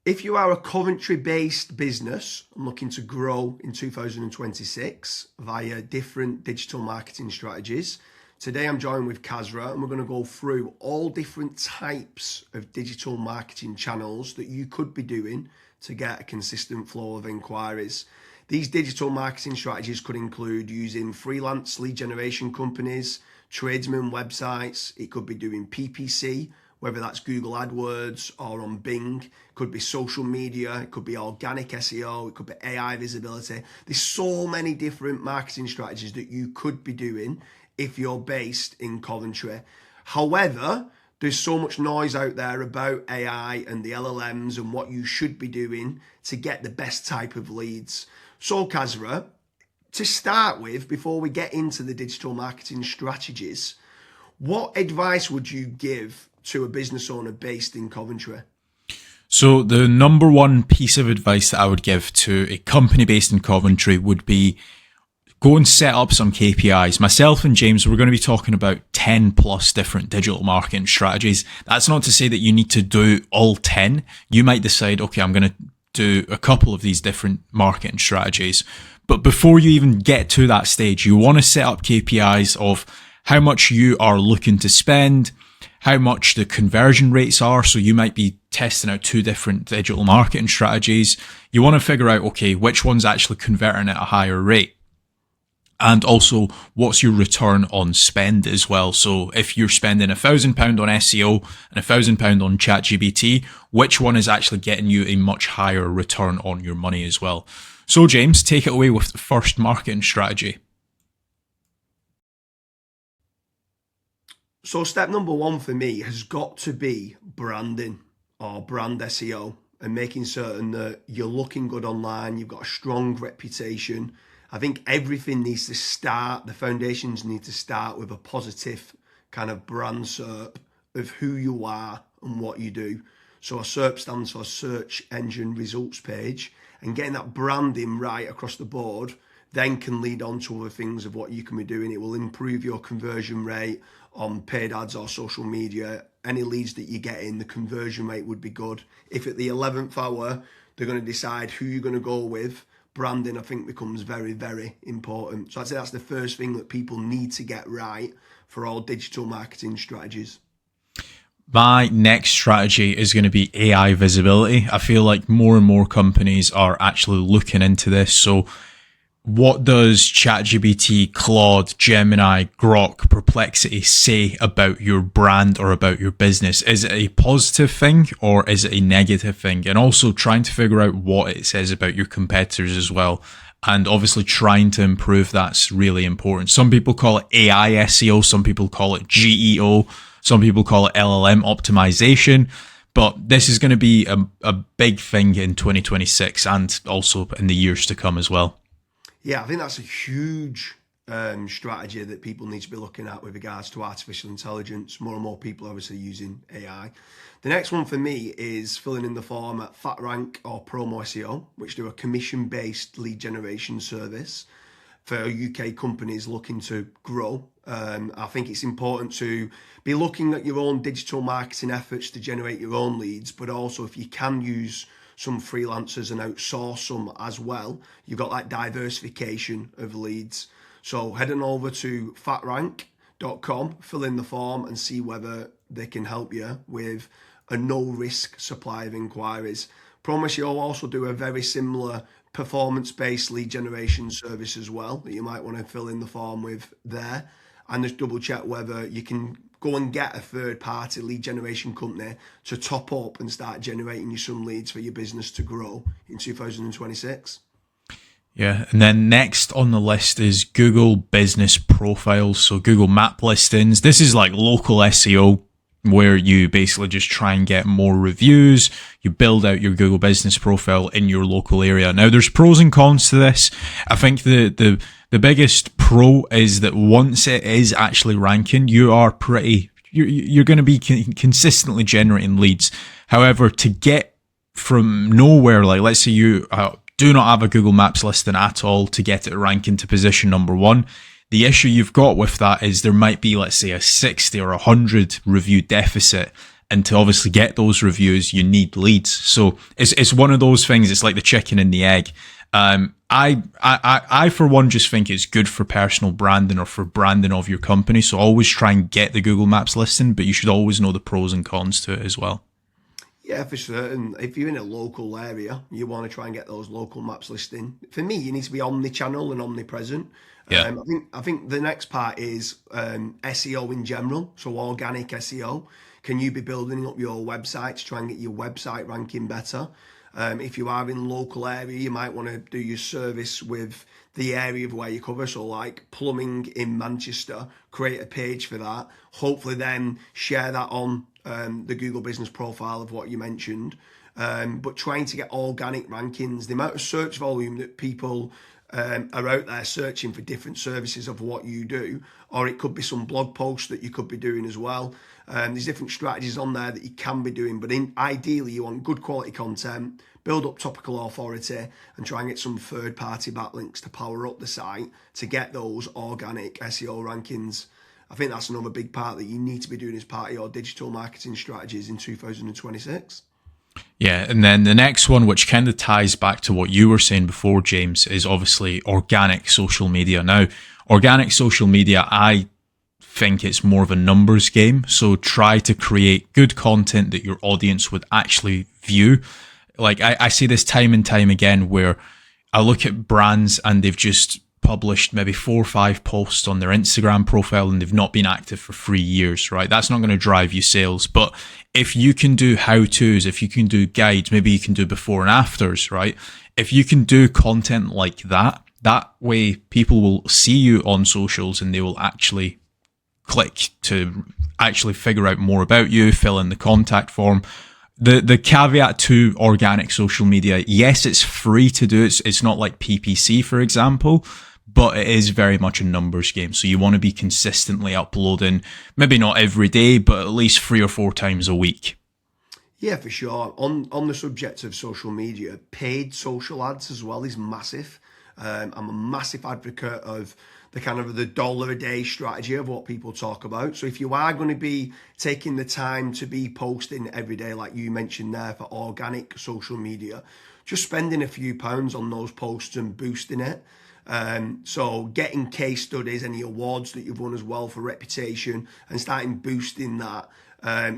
If you are a Coventry-based business and looking to grow in 2026 via different digital marketing strategies, today I'm joined with Kazra and we're going to go through all different types of digital marketing channels that you could be doing to get a consistent flow of inquiries. These digital marketing strategies could include using freelance lead generation companies, tradesman websites. It could be doing PPC, whether that's Google AdWords or on Bing. It could be social media, it could be organic SEO, it could be AI visibility. There's so many different marketing strategies that you could be doing if you're based in Coventry. However, there's so much noise out there about AI and the LLMs and what you should be doing to get the best type of leads. So Kazra, to start with, before we get into the digital marketing strategies, what advice would you give to a business owner based in Coventry? So the number one piece of advice that I would give to a company based in Coventry would be go and set up some KPIs. Myself and James, we're going to be talking about 10 plus different digital marketing strategies. That's not to say that you need to do all 10. You might decide, okay, I'm going to do a couple of these different marketing strategies. But before you even get to that stage, you want to set up KPIs of how much you are looking to spend, how much the conversion rates are. So you might be testing out two different digital marketing strategies. You want to figure out, okay, which one's actually converting at a higher rate. And also, what's your return on spend as well? So if you're spending £1,000 on SEO and £1,000 on ChatGPT, which one is actually getting you a much higher return on your money as well? So James, take it away with the first marketing strategy. So step number one for me has got to be branding or brand SEO and making certain that you're looking good online, you've got a strong reputation. I think everything needs to start, the foundations need to start with a positive kind of brand SERP of who you are and what you do. So a SERP stands for search engine results page, and getting that branding right across the board then can lead on to other things of what you can be doing. It will improve your conversion rate on paid ads or social media. Any leads that you get in, the conversion rate would be good. If at the 11th hour, they're going to decide who you're going to go with, branding, I think, becomes very, very important. So I'd say that's the first thing that people need to get right for all digital marketing strategies. My next strategy is going to be AI visibility. I feel like more and more companies are actually looking into this. So what does ChatGPT, Claude, Gemini, Grok, Perplexity say about your brand or about your business? Is it a positive thing or is it a negative thing? And also trying to figure out what it says about your competitors as well. And obviously trying to improve that's really important. Some people call it AI SEO, some people call it GEO, some people call it LLM optimization. But this is going to be a big thing in 2026 and also in the years to come as well. Yeah, I think that's a huge strategy that people need to be looking at with regards to artificial intelligence. More and more people are obviously using AI. The next one for me is filling in the form at FatRank or Promo SEO, which do a commission-based lead generation service for UK companies looking to grow. I think it's important to be looking at your own digital marketing efforts to generate your own leads, but also if you can use some freelancers and outsource some as well, you've got that diversification of leads. So head on over to fatrank.com, fill in the form and see whether they can help you with a no risk supply of inquiries. Promise you'll also do a very similar performance-based lead generation service as well that you might want to fill in the form with there, and just double check whether you can go and get a third-party lead generation company to top up and start generating you some leads for your business to grow in 2026. Yeah, and then next on the list is Google Business Profiles, so Google Map listings. This is like local SEO where you basically just try and get more reviews. You build out your Google Business Profile in your local area. Now, there's pros and cons to this. I think the biggest pro is that once it is actually ranking, you're going to be consistently generating leads. However, to get from nowhere, like let's say you do not have a Google Maps listing at all, to get it ranking to position number one, the issue you've got with that is there might be, let's say, a 60 or 100 review deficit. And to obviously get those reviews, you need leads. So it's one of those things. It's like the chicken and the egg. I for one just think it's good for personal branding or for branding of your company. So always try and get the Google Maps listing, but you should always know the pros and cons to it as well. Yeah, for certain. If you're in a local area, you want to try and get those local maps listing. For me, you need to be omni-channel and omnipresent. Yeah. I think the next part is SEO in general, so organic SEO. Can you be building up your website to try and get your website ranking better? If you are in local area, you might want to do your service with the area of where you cover. So like plumbing in Manchester, create a page for that. Hopefully then share that on the Google business profile of what you mentioned. But trying to get organic rankings, the amount of search volume that people are out there searching for different services of what you do, or it could be some blog posts that you could be doing as well. There's different strategies on there that you can be doing, but ideally you want good quality content, build up topical authority, and try and get some third-party backlinks to power up the site to get those organic SEO rankings. I think that's another big part that you need to be doing as part of your digital marketing strategies in 2026. Yeah, and then the next one, which kind of ties back to what you were saying before, James, is obviously organic social media. Now, organic social media, I think it's more of a numbers game. So try to create good content that your audience would actually view. Like I see this time and time again where I look at brands and they've just published maybe 4 or 5 posts on their Instagram profile and they've not been active for 3 years, right? That's not going to drive you sales. But if you can do how-tos, if you can do guides, maybe you can do before and afters, right? If you can do content like that, that way people will see you on socials and they will actually click to actually figure out more about you, fill in the contact form. The caveat to organic social media, yes, it's free to do. It's not like PPC, for example, but it is very much a numbers game. So you want to be consistently uploading, maybe not every day, but at least 3 or 4 times a week. Yeah, for sure. On the subject of social media, paid social ads as well is massive. I'm a massive advocate of the kind of the dollar a day strategy of what people talk about. So if you are going to be taking the time to be posting every day, like you mentioned there for organic social media, just spending a few pounds on those posts and boosting it. So getting case studies, any awards that you've won as well for reputation and starting boosting that.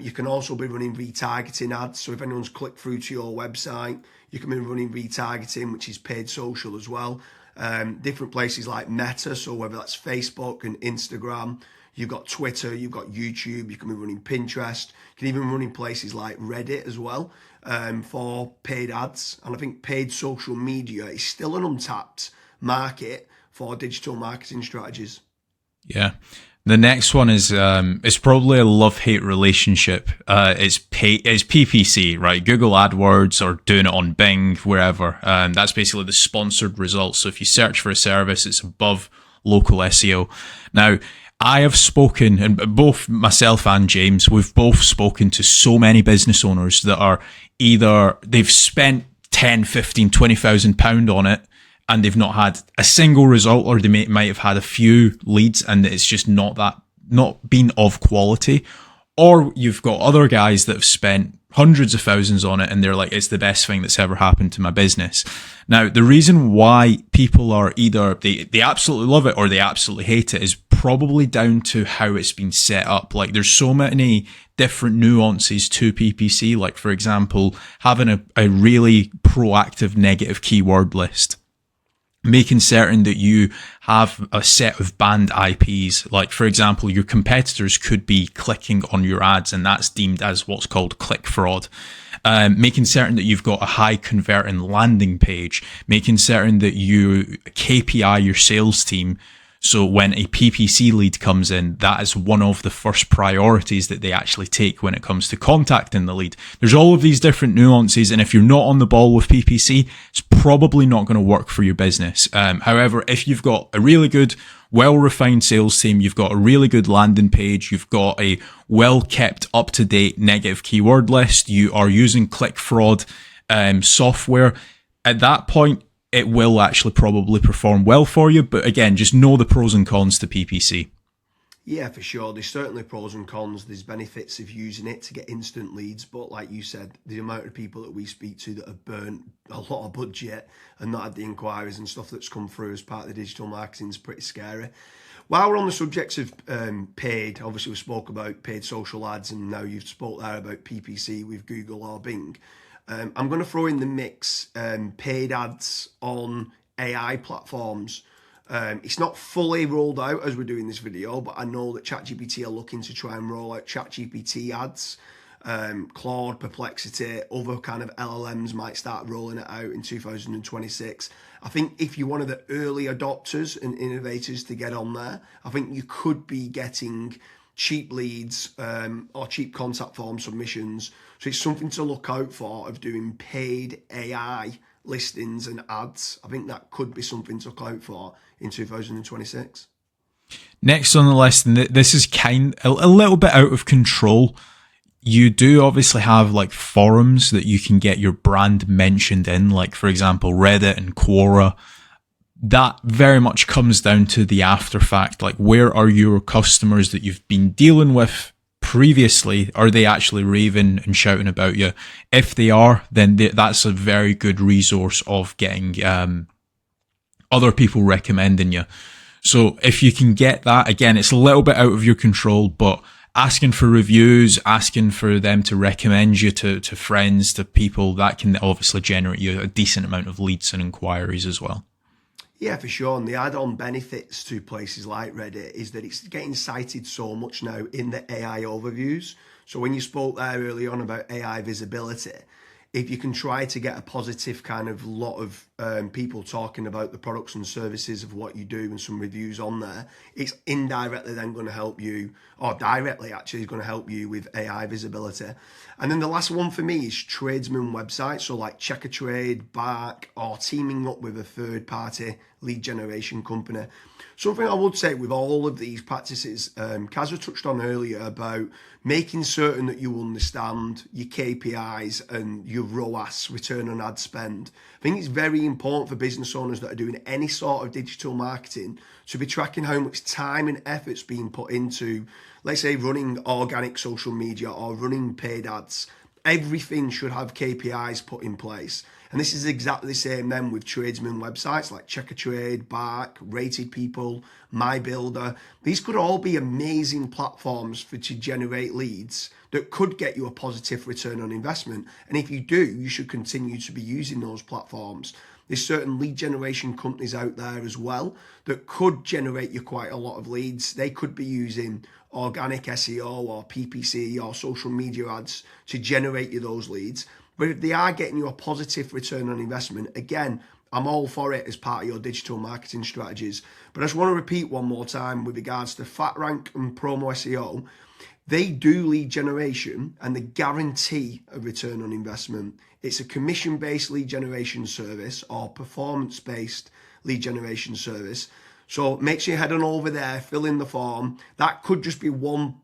You can also be running retargeting ads. So if anyone's clicked through to your website, you can be running retargeting, which is paid social as well. Different places like Meta, so whether that's Facebook and Instagram, you've got Twitter, you've got YouTube, you can be running Pinterest, you can even run in places like Reddit as well for paid ads. And I think paid social media is still an untapped market for digital marketing strategies. Yeah. The next one is it's probably a love-hate relationship. It's PPC, right? Google AdWords or doing it on Bing, wherever. That's basically the sponsored results. So if you search for a service, it's above local SEO. Now, I have spoken, and both myself and James, we've both spoken to so many business owners that are either they've spent 10, 15, 20,000 pound on it, and they've not had a single result, or they might have had a few leads and it's just not been of quality. Or you've got other guys that have spent hundreds of thousands on it and they're like, it's the best thing that's ever happened to my business. Now, the reason why people are either they absolutely love it or they absolutely hate it is probably down to how it's been set up. Like there's so many different nuances to PPC. Like for example, having a really proactive negative keyword list. Making certain that you have a set of banned IPs. Like, for example, your competitors could be clicking on your ads and that's deemed as what's called click fraud. Making certain that you've got a high converting landing page. Making certain that you KPI your sales team. So when a PPC lead comes in, that is one of the first priorities that they actually take when it comes to contacting the lead. There's all of these different nuances, and if you're not on the ball with PPC, it's probably not going to work for your business. However, if you've got a really good, well-refined sales team, you've got a really good landing page, you've got a well-kept, up-to-date negative keyword list, you are using click fraud software, at that point, it will actually probably perform well for you. But again, just know the pros and cons to PPC. Yeah, for sure. There's certainly pros and cons. There's benefits of using it to get instant leads, but like you said, the amount of people that we speak to that have burnt a lot of budget and not had the inquiries and stuff that's come through as part of the digital marketing is pretty scary. While we're on the subject of paid, obviously we spoke about paid social ads, and now you've spoke there about PPC with Google or Bing. I'm going to throw in the mix paid ads on AI platforms. It's not fully rolled out as we're doing this video, but I know that ChatGPT are looking to try and roll out ChatGPT ads. Claude, Perplexity, other kind of LLMs might start rolling it out in 2026. I think if you're one of the early adopters and innovators to get on there, I think you could be getting cheap leads or cheap contact form submissions. So it's something to look out for of doing paid AI listings and ads. I think that could be something to look out for in 2026. Next on the list, and this is a little bit out of control. You do obviously have like forums that you can get your brand mentioned in, like for example, Reddit and Quora. That very much comes down to the after fact. Like, where are your customers that you've been dealing with previously? Are they actually raving and shouting about you? If they are, then that's a very good resource of getting other people recommending you. So if you can get that, again, it's a little bit out of your control, but asking for reviews, asking for them to recommend you to friends, to people, that can obviously generate you a decent amount of leads and inquiries as well. Yeah, for sure. And the add-on benefits to places like Reddit is that it's getting cited so much now in the AI overviews. So when you spoke there early on about AI visibility, if you can try to get a positive kind of lot of people talking about the products and services of what you do and some reviews on there, it's indirectly then going to help you, or directly actually is going to help you with AI visibility. And then the last one for me is tradesman websites, so like Check a Trade, Bark, or teaming up with a third party lead generation company. Something I would say with all of these practices, Kazza touched on earlier about making certain that you understand your KPIs and your ROAS, return on ad spend. I think it's very important for business owners that are doing any sort of digital marketing to be tracking how much time and effort's being put into, let's say, running organic social media or running paid ads. Everything should have KPIs put in place. And this is exactly the same then with tradesman websites like Check a Trade, Bark, Rated People, My Builder. These could all be amazing platforms to generate leads that could get you a positive return on investment. And if you do, you should continue to be using those platforms. There's certain lead generation companies out there as well that could generate you quite a lot of leads. They could be using organic SEO or PPC or social media ads to generate you those leads. But if they are getting you a positive return on investment, again, I'm all for it as part of your digital marketing strategies. But I just want to repeat one more time with regards to FatRank and Promo SEO. They do lead generation and they guarantee a return on investment. It's a commission-based lead generation service or performance-based lead generation service. So make sure you head on over there, fill in the form. That could just be one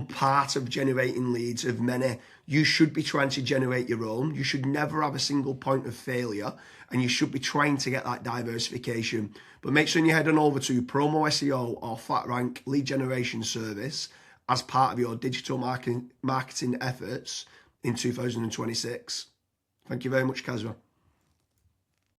part of generating leads of many. You should be trying to generate your own. You should never have a single point of failure, and you should be trying to get that diversification. But make sure you head on over to Promo SEO or FatRank lead generation service as part of your digital marketing efforts in 2026. Thank you very much, Kazra.